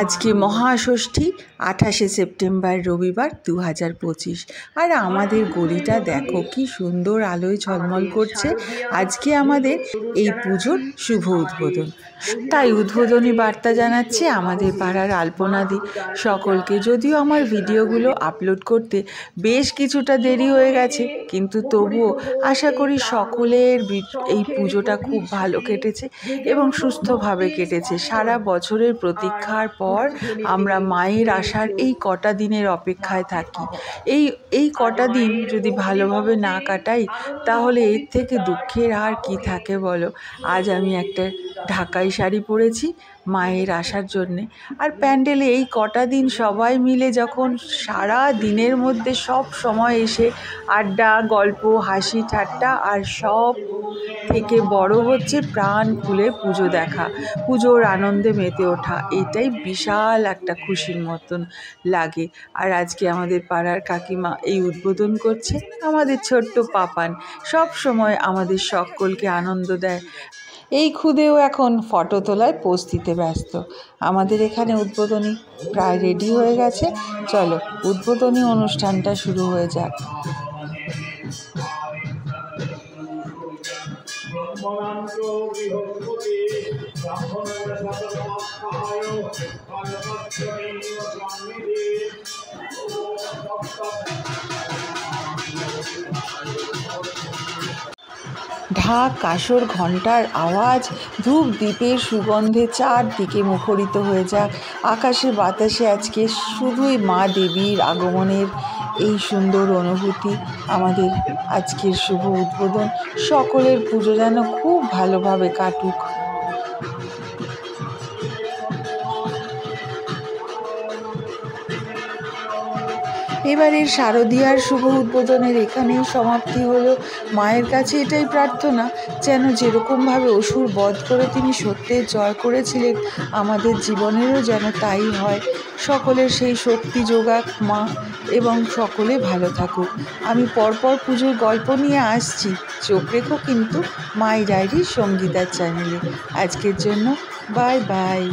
আজকে মহাষষ্ঠী 28শে সেপ্টেম্বর রবিবার 2025। আর আমাদের গলিটা দেখো কি সুন্দর আলোয় ঝলমল করছে। আজকে আমাদের এই পুজোর শুভ উদ্বোধন, তাই উদ্বোধনী বার্তা জানাচ্ছে আমাদের পাড়ার আলপনাদি সকলকে। যদিও আমার ভিডিওগুলো আপলোড করতে বেশ কিছুটা দেরি হয়ে গেছে, কিন্তু তবুও আশা করি সকলের এই পুজোটা খুব ভালো কেটেছে এবং সুস্থভাবে কেটেছে। সারা বছরের প্রতীক্ষার পর আমরা মায়ের আসার এই কটা দিনের অপেক্ষায় থাকি। এই কটা দিন যদি ভালোভাবে না কাটাই তাহলে এর থেকে দুঃখের আর কি থাকে বলো। আজ আমি একটা ঢাকাই শাড়ি পরেছি মায়ের আসার জন্যে। আর প্যান্ডেলে এই কটা দিন সবাই মিলে যখন সারা দিনের মধ্যে সব সময় এসে আড্ডা, গল্প, হাসি ঠাট্টা, আর সব থেকে বড় হচ্ছে প্রাণ খুলে পুজো দেখা, পুজোর আনন্দে মেতে ওঠা। এটাই বিশাল একটা খুশির মতন লাগে। আর আজকে আমাদের পাড়ার কাকিমা এই উদ্বোধন করছে। আমাদের ছোট্ট পাপান সব সময় আমাদের সকলকে আনন্দ দেয়। এই খুদেও এখন ফটো তোলায় পোজ দিতে ব্যস্ত। আমাদের এখানে উদ্বোধনী প্রায় রেডি হয়ে গেছে। চলো উদ্বোধনী অনুষ্ঠানটা শুরু হয়ে যাক। ঢাক, কাসর, ঘণ্টার আওয়াজ, ধূপ দ্বীপের সুগন্ধে চারদিকে মুখরিত হয়ে যাক। আকাশে বাতাসে আজকে শুধুই মা দেবীর আগমনের এই সুন্দর অনুভূতি। আমাদের আজকের শুভ উদ্বোধন, সকলের পুজো যেন খুব ভালোভাবে কাটুক। এবারের শারদীয়ার শুভ উদ্বোধনের এখানেই সমাপ্তি হলো। মায়ের কাছে এটাই প্রার্থনা, যেন যেরকমভাবে অসুর বধ করে তিনি সত্যের জয় করেছিলেন, আমাদের জীবনেরও যেন তাই হয়। সকলের সেই শক্তি যোগাক মা, এবং সকলে ভালো থাকুক। আমি পরপর পুজোর গল্প নিয়ে আসছি, চোখ রেখো কিন্তু মাই ডায়েরি সঙ্গীতার চ্যানেলে। আজকের জন্য বাই বাই।